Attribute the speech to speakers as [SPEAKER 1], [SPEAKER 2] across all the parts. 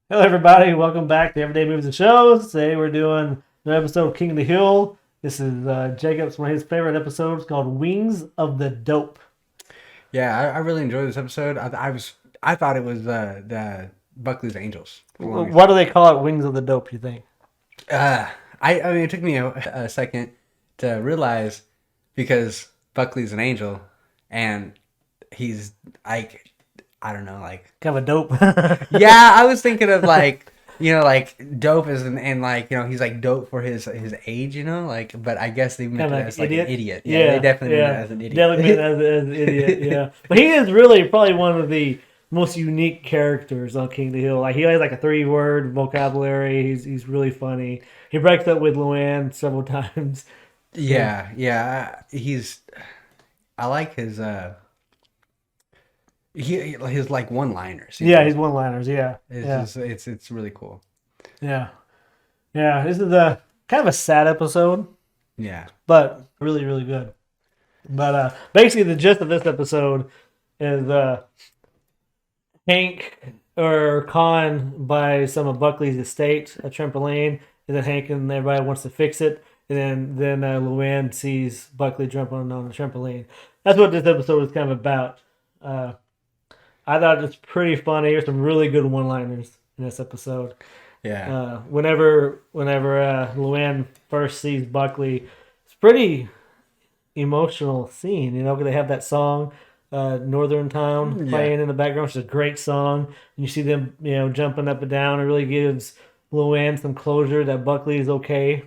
[SPEAKER 1] Hello, everybody. Welcome back to Everyday Movies and Shows. Today we're doing an episode of King of the Hill. This is Jacob's one of his favorite episodes called Wings of the Dope.
[SPEAKER 2] Yeah, I really enjoyed this episode. I thought it was the Buckley's Angels for the longest
[SPEAKER 1] Why
[SPEAKER 2] time.
[SPEAKER 1] do they call it Wings of the Dope, you think?
[SPEAKER 2] Uh, I mean, it took me a second to realize because Buckley's an angel, and he's like, I don't know, like,
[SPEAKER 1] Kind of a dope.
[SPEAKER 2] yeah, I was thinking of like, like dope is and like, he's like dope for his age, like, but I guess they meant
[SPEAKER 1] Kind
[SPEAKER 2] it
[SPEAKER 1] of
[SPEAKER 2] as
[SPEAKER 1] like
[SPEAKER 2] like an
[SPEAKER 1] idiot.
[SPEAKER 2] idiot. Yeah, they
[SPEAKER 1] Yeah,
[SPEAKER 2] definitely meant it
[SPEAKER 1] yeah.
[SPEAKER 2] as an
[SPEAKER 1] Definitely meant
[SPEAKER 2] idiot.
[SPEAKER 1] as an idiot, yeah. But he is really probably one of the most unique characters on King of the Hill. Like, he has like a 3-word vocabulary. He's really funny. He breaks up with Luann several times. So,
[SPEAKER 2] Yeah. I like his like one liners.
[SPEAKER 1] yeah, he's one-liners. Yeah,
[SPEAKER 2] It's
[SPEAKER 1] yeah.
[SPEAKER 2] just it's really cool.
[SPEAKER 1] Yeah. Yeah. This is a kind of a sad episode,
[SPEAKER 2] Yeah.
[SPEAKER 1] but really, really good. But basically, the gist of this episode is Hank or Con buys some of Buckley's estate, a trampoline, and then Hank and everybody wants to fix it. And then Luann sees Buckley jumping on the trampoline. That's what this episode is kind of about. Uh, I thought it's pretty funny. There's some really good one-liners in this episode.
[SPEAKER 2] Yeah.
[SPEAKER 1] Whenever Luann first sees Buckley, it's pretty emotional scene. You know, 'cause they have that song, "Northern Town,"
[SPEAKER 2] Yeah.
[SPEAKER 1] playing in the background, which is a great song. And you see them, jumping up and down. It really gives Luann some closure that Buckley is okay.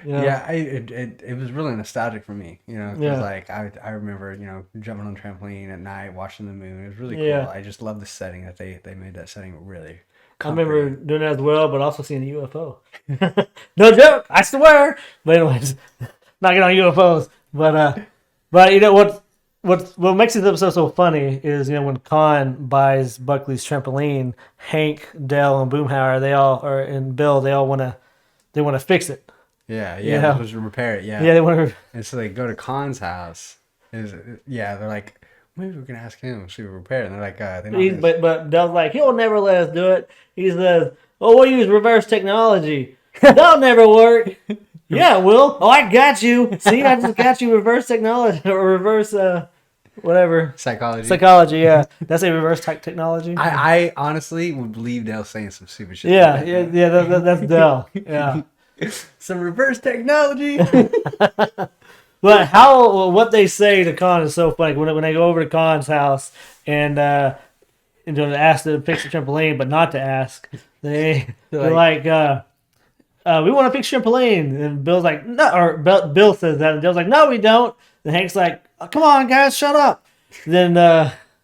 [SPEAKER 1] You know?
[SPEAKER 2] Yeah, it was really nostalgic for me, because
[SPEAKER 1] Yeah,
[SPEAKER 2] like I remember, jumping on the trampoline at night, watching the moon. It was really cool.
[SPEAKER 1] yeah.
[SPEAKER 2] I just love the setting that they made that setting really
[SPEAKER 1] I remember
[SPEAKER 2] comforting.
[SPEAKER 1] doing that as well, but also seeing a UFO. No joke, I swear. But anyways, not getting on UFOs. But you know what makes this episode so funny is when Khan buys Buckley's trampoline, Hank, Dell, and Boomhauer, they all are and Bill, they wanna fix it.
[SPEAKER 2] Yeah, they're
[SPEAKER 1] Yeah,
[SPEAKER 2] supposed to repair it. Yeah,
[SPEAKER 1] yeah, they want to.
[SPEAKER 2] and so they go to Khan's house. Yeah, they're like, maybe we can ask him if we repair it. And they're like, they're not gonna.
[SPEAKER 1] But Dell's like, he'll never let us do it. He says, "Oh, we'll use reverse technology. That'll never work." Yeah, it will. Oh, I got you. See, I just got you reverse technology or reverse whatever
[SPEAKER 2] Psychology.
[SPEAKER 1] psychology. Yeah, that's a reverse technology.
[SPEAKER 2] I honestly would believe Dell saying some stupid shit. Like
[SPEAKER 1] Yeah,
[SPEAKER 2] that.
[SPEAKER 1] yeah. That's Dell. Yeah.
[SPEAKER 2] Some reverse technology.
[SPEAKER 1] But what they say to Khan is so funny. When they go over to Khan's house and ask to fix the trampoline, but not to ask, they're like we want to fix trampoline, and Bill's like no, or Bill says that, and Bill's like no, we don't. And Hank's like, oh, come on, guys, shut up. Then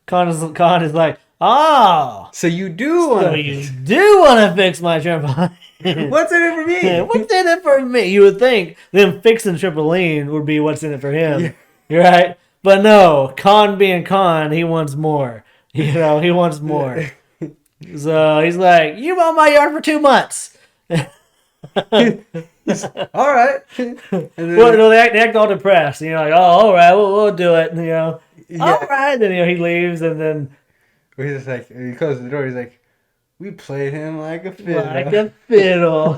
[SPEAKER 1] Khan is like, oh,
[SPEAKER 2] So you do
[SPEAKER 1] so
[SPEAKER 2] want
[SPEAKER 1] you do want to fix my trampoline.
[SPEAKER 2] What's in it for me?
[SPEAKER 1] What's in it for me? You would think them fixing trampoline would be what's in it for him.
[SPEAKER 2] Yeah.
[SPEAKER 1] You're right. But no, Khan being Khan, he wants more. He wants more. So he's like, you mow my yard for 2 months.
[SPEAKER 2] All right. And
[SPEAKER 1] Well,
[SPEAKER 2] then,
[SPEAKER 1] no, they act all depressed. And you're like, oh, all right, we'll do it. And, all
[SPEAKER 2] yeah.
[SPEAKER 1] right. Then he leaves, and then
[SPEAKER 2] He's just like, he closes the door. He's like, we played him like a fiddle.
[SPEAKER 1] like a fiddle.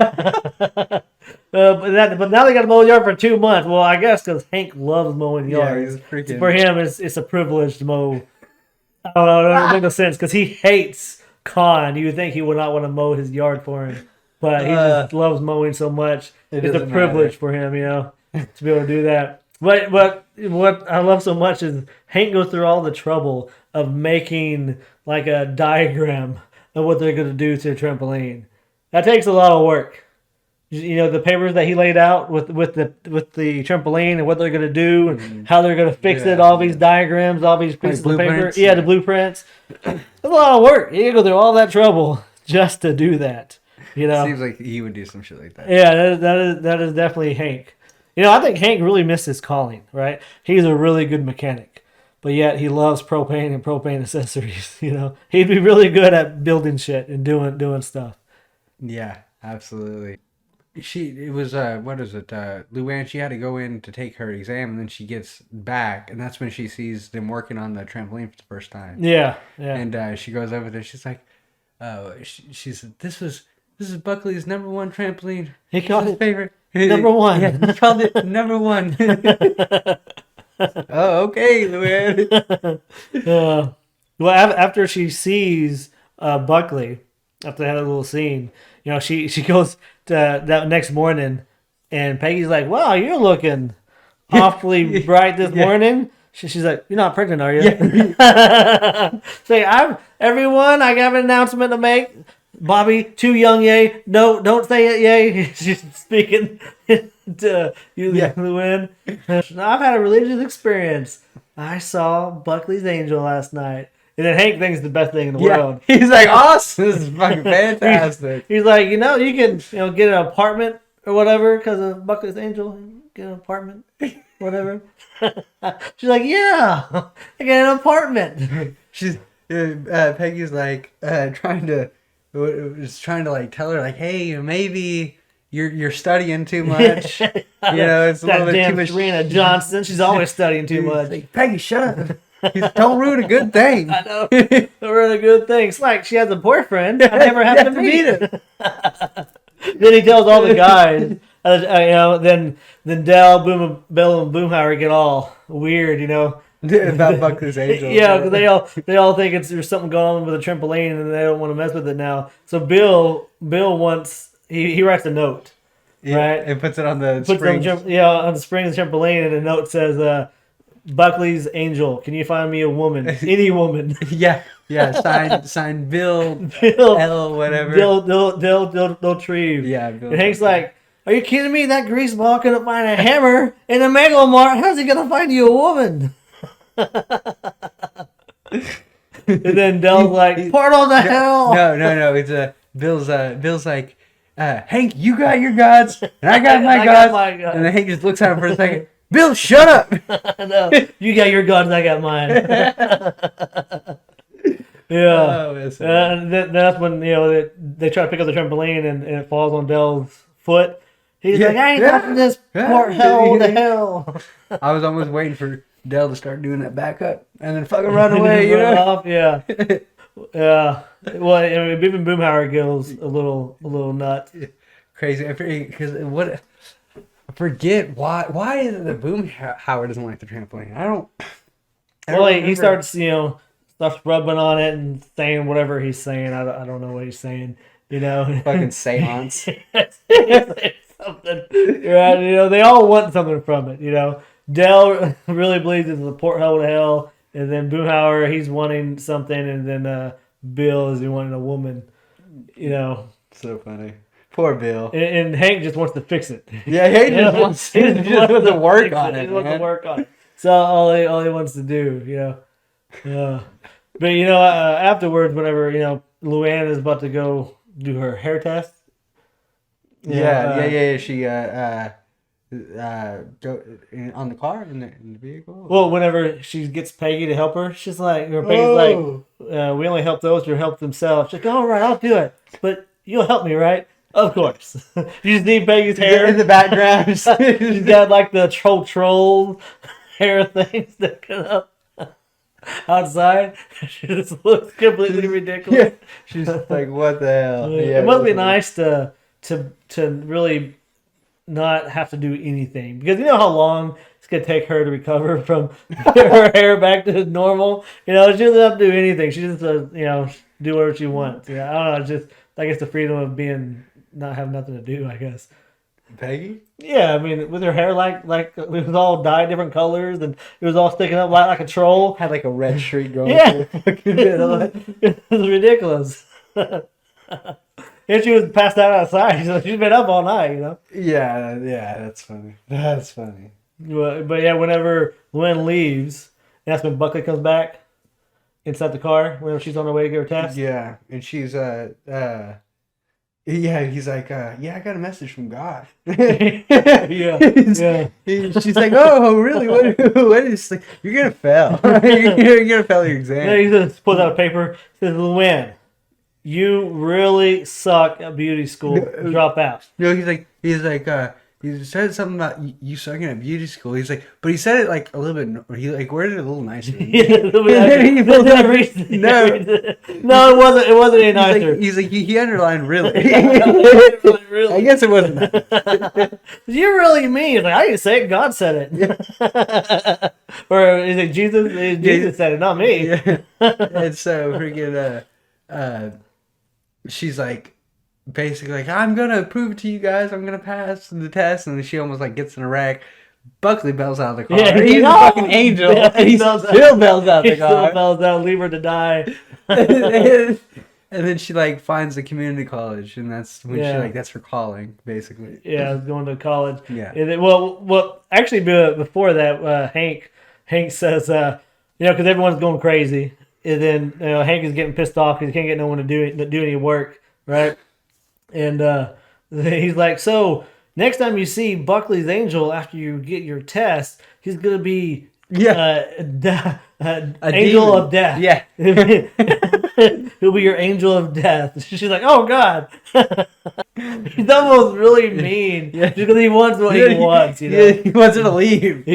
[SPEAKER 1] But now they got to mow the yard for 2 months. Well, I guess because Hank loves mowing the
[SPEAKER 2] Yeah,
[SPEAKER 1] yard.
[SPEAKER 2] he's freaking.
[SPEAKER 1] For him, it's a privilege to mow. I don't know. It doesn't make no sense because he hates Khan. You would think he would not want to mow his yard for him, but he just loves mowing so much.
[SPEAKER 2] It
[SPEAKER 1] It's a
[SPEAKER 2] doesn't
[SPEAKER 1] privilege
[SPEAKER 2] matter.
[SPEAKER 1] for him, to be able to do that. But what I love so much is Hank goes through all the trouble of making like a diagram of what they're going to do to a trampoline. That takes a lot of work. The papers that he laid out with the trampoline and what they're going to do and how they're going to fix
[SPEAKER 2] Yeah.
[SPEAKER 1] it, all these diagrams, all these pieces of paper.
[SPEAKER 2] blueprints?
[SPEAKER 1] Yeah, the blueprints. It's a lot of work. You go through all that trouble just to do that.
[SPEAKER 2] Seems like he would do some shit like that.
[SPEAKER 1] Yeah, that is definitely Hank. I think Hank really missed his calling, right? He's a really good mechanic, but yet he loves propane and propane accessories. He'd be really good at building shit and doing stuff.
[SPEAKER 2] Yeah, absolutely. It was what is it? Luann, she had to go in to take her exam, and then she gets back, and that's when she sees them working on the trampoline for the first time.
[SPEAKER 1] Yeah, yeah.
[SPEAKER 2] And she goes over there. She's like, she said this is Buckley's #1 trampoline.
[SPEAKER 1] He called
[SPEAKER 2] His
[SPEAKER 1] it
[SPEAKER 2] favorite.
[SPEAKER 1] number one.
[SPEAKER 2] Yeah, he called it #1. Oh, okay, Luann.
[SPEAKER 1] Well, after she sees Buckley, after they had a little scene, she goes to that next morning, and Peggy's like, "Wow, you're looking awfully bright this morning." She's like, "You're not pregnant, are you?"
[SPEAKER 2] Yeah.
[SPEAKER 1] Say, everyone. I have an announcement to make. Bobby, too young, yay. No, don't say it, yay. She's speaking to you, Luann. I've had a religious experience. I saw Buckley's angel last night. And then Hank thinks it's the best thing in the world.
[SPEAKER 2] He's like, awesome. This is fucking fantastic.
[SPEAKER 1] He's like, you can get an apartment or whatever because of Buckley's angel. Get an apartment, whatever. She's like, yeah, I get an apartment.
[SPEAKER 2] She's Peggy's like trying to like tell her like, hey, maybe you're studying too much. It's a little bit too much.
[SPEAKER 1] Serena Johnson, she's always studying too much.
[SPEAKER 2] Like, Peggy, shut up. Don't ruin a good thing.
[SPEAKER 1] I know. Don't ruin a good thing. It's like she has a boyfriend. I never have to meet him. Then he tells all the guys. Then Bill and Boomhauer get all weird.
[SPEAKER 2] About Buckley's angel.
[SPEAKER 1] Yeah, because they all think there's something going on with a trampoline and they don't want to mess with it now. So Bill wants he writes a note, right?
[SPEAKER 2] And puts it on the springs.
[SPEAKER 1] On the springs trampoline, and the note says, "Buckley's angel, can you find me a woman, any woman?"
[SPEAKER 2] Yeah. Signed Bill L whatever.
[SPEAKER 1] Bill Treve.
[SPEAKER 2] Yeah. Bill
[SPEAKER 1] and Hank's like, "Are you kidding me? That greaseball couldn't find a hammer in a Mega Mart. How's he gonna find you a woman?" And then Dell's like, "Portal the hell!"
[SPEAKER 2] No. It's Bill's like, Hank, you got your gods, and I got my gods. And then Hank just looks at him for a second. Bill, shut up!
[SPEAKER 1] No, you got your gods, I got mine. Yeah.
[SPEAKER 2] Oh,
[SPEAKER 1] and that's when they try to pick up the trampoline and it falls on Dell's foot. He's like, "I ain't touching this port hell to hell."
[SPEAKER 2] I was almost waiting for Dell to start doing that back up and then fucking run away,
[SPEAKER 1] Run off, yeah. Yeah. Well, I mean, even Boomhauer goes a little nuts.
[SPEAKER 2] Crazy. Because I forget why is it that Boomhauer doesn't like the trampoline? I don't
[SPEAKER 1] Well, he starts rubbing on it and saying whatever he's saying. I don't know what he's saying.
[SPEAKER 2] Fucking seance.
[SPEAKER 1] Something. Right? They all want something from it. Dell really believes it's a port hell to hell, and then Boomhauer, he's wanting something, and then Bill is wanting a woman.
[SPEAKER 2] So funny. Poor Bill.
[SPEAKER 1] And Hank just wants to fix it.
[SPEAKER 2] Yeah, he just wants to work on it.
[SPEAKER 1] He wants to work on it. So all he wants to do, Yeah. But afterwards, whenever Luann is about to go do her hair test.
[SPEAKER 2] Yeah. She go on the car in the vehicle.
[SPEAKER 1] Well, whenever she gets Peggy to help her, she's like, we only help those who help themselves. She's like, all right, I'll do it, but you'll help me, right? Of course. You just need Peggy's hair
[SPEAKER 2] in the background.
[SPEAKER 1] She's got like the troll hair thing sticking up outside. She just looks completely ridiculous.
[SPEAKER 2] Yeah. She's like, what the hell?
[SPEAKER 1] It must be nice to really not have to do anything, because you know how long it's gonna take her to recover from her hair back to normal. She doesn't have to do anything. She just do whatever she wants. I don't know. It's just, I guess, the freedom of not having nothing to do, I guess.
[SPEAKER 2] Peggy?
[SPEAKER 1] Yeah, I mean, with her hair like it was all dyed different colors and it was all sticking up like a troll.
[SPEAKER 2] Had like a red streak going.
[SPEAKER 1] Yeah, it was ridiculous. And she was passed out outside. She's been up all night,
[SPEAKER 2] Yeah, that's funny. That's funny.
[SPEAKER 1] But yeah, whenever Lynn leaves, that's when Buckley comes back inside the car whenever she's on her way to get her test.
[SPEAKER 2] Yeah, and she's he's like, I got a message from God.
[SPEAKER 1] yeah.
[SPEAKER 2] She's like, oh, really? What is like? You're gonna fail. You're gonna fail your exam.
[SPEAKER 1] Yeah, he just pulls out a paper. Says, Luann, you really suck at beauty school. Drop out.
[SPEAKER 2] He's like, He said something about you sucking at beauty school. He's like, but he said it like a little bit. He like worded it a little nicer.
[SPEAKER 1] Yeah,
[SPEAKER 2] He pulls out- no,
[SPEAKER 1] no, it wasn't. It wasn't any nicer.
[SPEAKER 2] He's like he underlined really.
[SPEAKER 1] Really?
[SPEAKER 2] I guess it wasn't that.
[SPEAKER 1] You're really mean. Like I didn't say it. God said it. Or is it Jesus? Jesus said it, not me.
[SPEAKER 2] Yeah. And so freaking she's like basically like, I'm gonna prove it to you guys, I'm gonna pass the test, and then she almost like gets in a wreck. Buckley bells out of the car.
[SPEAKER 1] Yeah,
[SPEAKER 2] He's a fucking angel.
[SPEAKER 1] Yeah,
[SPEAKER 2] and he still bells out
[SPEAKER 1] He
[SPEAKER 2] the
[SPEAKER 1] still
[SPEAKER 2] car.
[SPEAKER 1] bells out, leave her to die.
[SPEAKER 2] And then she like finds a community college, and that's when she
[SPEAKER 1] Yeah.
[SPEAKER 2] like that's her calling, basically.
[SPEAKER 1] Yeah, I was going to college.
[SPEAKER 2] Yeah.
[SPEAKER 1] And then, well, actually, before that, Hank says, because everyone's going crazy, and then Hank is getting pissed off because he can't get no one to do any work, right? And he's like, so next time you see Buckley's angel after you get your test, he's gonna be angel
[SPEAKER 2] demon.
[SPEAKER 1] of death.
[SPEAKER 2] Yeah.
[SPEAKER 1] He'll be your angel of death. She's like, oh God. He's almost really mean.
[SPEAKER 2] Yeah.
[SPEAKER 1] Because he wants what he wants,
[SPEAKER 2] Yeah, he wants her to leave.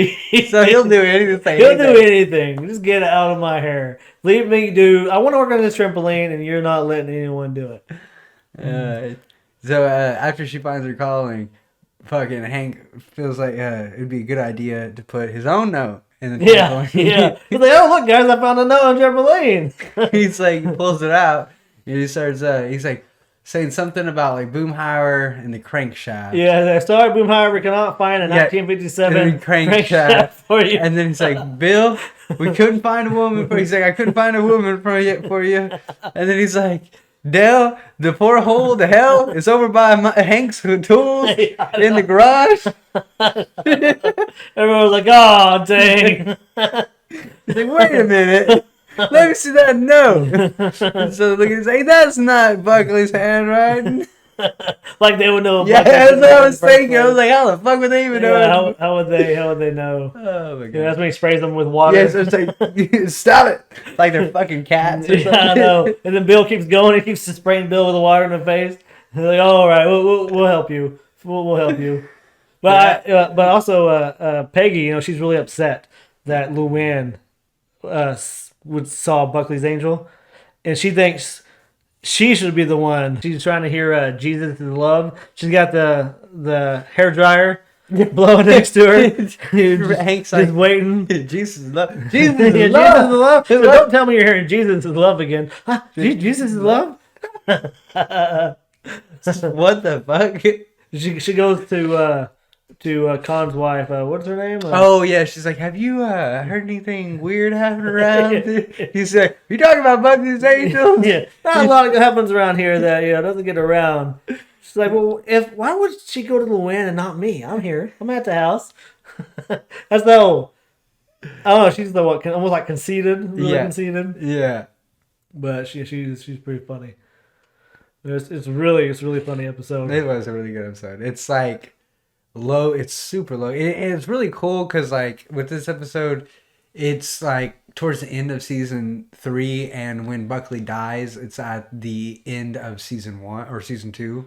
[SPEAKER 2] So he'll do anything.
[SPEAKER 1] He'll do anything. Just get it out of my hair. Leave me do. I want to work on this trampoline and you're not letting anyone do it.
[SPEAKER 2] So after she finds her calling, fucking Hank feels like it'd be a good idea to put his own note in the trampoline.
[SPEAKER 1] Yeah. He's like, oh look guys, I found a note on trampoline.
[SPEAKER 2] He's like, he pulls it out and he starts he's like saying something about like Boomhauer and the crankshaft.
[SPEAKER 1] Yeah, sorry Boomhauer, we cannot find a 1957
[SPEAKER 2] crankshaft
[SPEAKER 1] for you.
[SPEAKER 2] And then he's like, Bill, we couldn't find a woman for you. He's like, I couldn't find a woman for you. And then he's like, Dale, the porthole to hell is over by Hank's tools in the garage.
[SPEAKER 1] Everyone's like, oh, dang.
[SPEAKER 2] He's like, wait a minute. Let me see that note. And so look, he's like, that's not Buckley's handwriting.
[SPEAKER 1] Like they would know.
[SPEAKER 2] Yeah, that's what I was thinking. I was like, how the fuck would they even know?
[SPEAKER 1] Yeah, how would they know?
[SPEAKER 2] Oh my god.
[SPEAKER 1] Yeah, that's when he sprays them with water.
[SPEAKER 2] Yeah, so it's like, stop it. Like they're fucking cats or
[SPEAKER 1] Yeah,
[SPEAKER 2] something.
[SPEAKER 1] I know. And then Bill keeps going. He keeps spraying Bill with the water in the face. And they're like, oh, all right, we'll help you. We'll help you. But but also Peggy, she's really upset that Luann saw Buckley's angel, and she thinks she should be the one. She's trying to hear Jesus is Love. She's got the hair dryer blowing next to her.
[SPEAKER 2] Hank's
[SPEAKER 1] just
[SPEAKER 2] like,
[SPEAKER 1] waiting.
[SPEAKER 2] Jesus is love. Jesus
[SPEAKER 1] Jesus
[SPEAKER 2] is
[SPEAKER 1] is
[SPEAKER 2] love.
[SPEAKER 1] love. So don't tell me you're hearing Jesus is love again. Huh? Jesus is love?
[SPEAKER 2] What the fuck?
[SPEAKER 1] She goes to Khan's wife. What's her name?
[SPEAKER 2] Oh yeah, she's like, have you heard anything weird happening around? He's like, you talking about Buckley's angel?
[SPEAKER 1] Yeah, not a lot happens around here that doesn't get around. She's like, well, why would she go to Luann and not me? I'm here. I'm at the house. That's though. Oh, she's the what? Almost like conceited. Really conceited.
[SPEAKER 2] Yeah.
[SPEAKER 1] But she's pretty funny. It's really funny episode.
[SPEAKER 2] It was a really good episode. It's like low. It's super low. And it's really cool because like with this episode, it's like towards the end of season 3, and when Buckley dies, it's at the end of season 1 or season 2.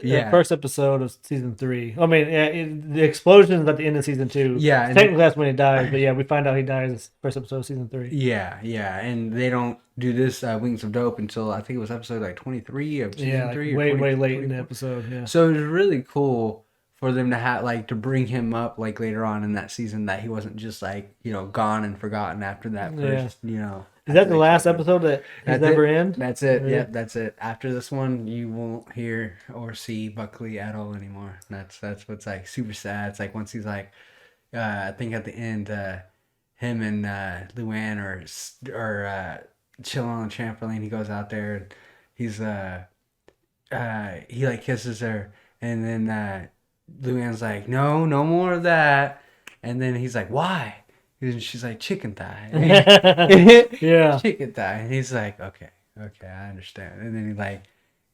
[SPEAKER 1] Yeah, the first episode of season 3. I mean, the explosion is at the end of season 2.
[SPEAKER 2] Yeah,
[SPEAKER 1] technically that's when he dies, but yeah, we find out he dies first episode of season 3.
[SPEAKER 2] Yeah, and they don't do this Wings of Dope until I think it was episode like 23 of season 3.
[SPEAKER 1] Way late in the episode. Yeah.
[SPEAKER 2] So it was really cool for them to have like to bring him up like later on in that season, that he wasn't just like gone and forgotten after that first
[SPEAKER 1] Is that the last episode that he's ever in?
[SPEAKER 2] That's it. Yep, that's it. After this one, you won't hear or see Buckley at all anymore. That's what's like super sad. It's like once he's like, I think at the end, him and Luann are chilling on the trampoline. He goes out there and he's he like kisses her, and then Luann's like, no more of that, and then he's like, why? And she's like, chicken thigh.
[SPEAKER 1] Yeah.
[SPEAKER 2] Chicken thigh. And he's like, okay, I understand. And then he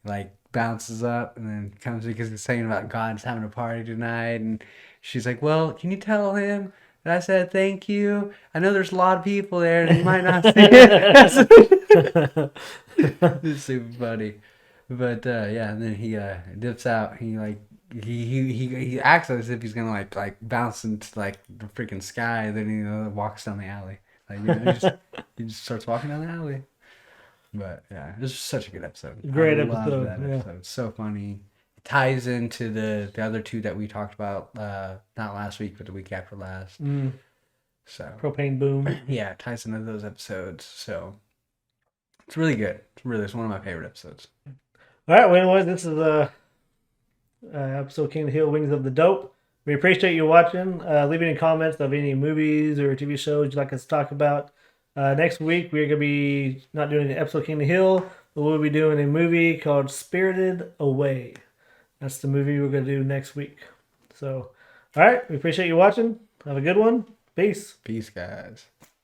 [SPEAKER 2] like bounces up and then comes because he's saying about God's having a party tonight. And she's like, well, can you tell him that I said thank you? I know there's a lot of people there and he might not see it. It's super funny. But yeah, and then he dips out. He like he acts as if he's gonna like bounce into like the freaking sky. Then walks down the alley. Like he just starts walking down the alley. But yeah, it was such a good episode.
[SPEAKER 1] Great
[SPEAKER 2] I love
[SPEAKER 1] episode.
[SPEAKER 2] that
[SPEAKER 1] Yeah.
[SPEAKER 2] episode. It's so funny. It ties into the other two that we talked about not last week, but the week after last.
[SPEAKER 1] Mm,
[SPEAKER 2] So
[SPEAKER 1] propane boom.
[SPEAKER 2] yeah, it ties into those episodes. So it's really good. It's one of my favorite episodes.
[SPEAKER 1] All right. Well, anyways, this is episode King of the Hill, Wings of the Dope. We appreciate you watching. Leave any comments of any movies or TV shows you'd like us to talk about. Next week, we're going to be not doing an episode King of the Hill, but we'll be doing a movie called Spirited Away. That's the movie we're going to do next week. So, all right. We appreciate you watching. Have a good one. Peace.
[SPEAKER 2] Peace, guys.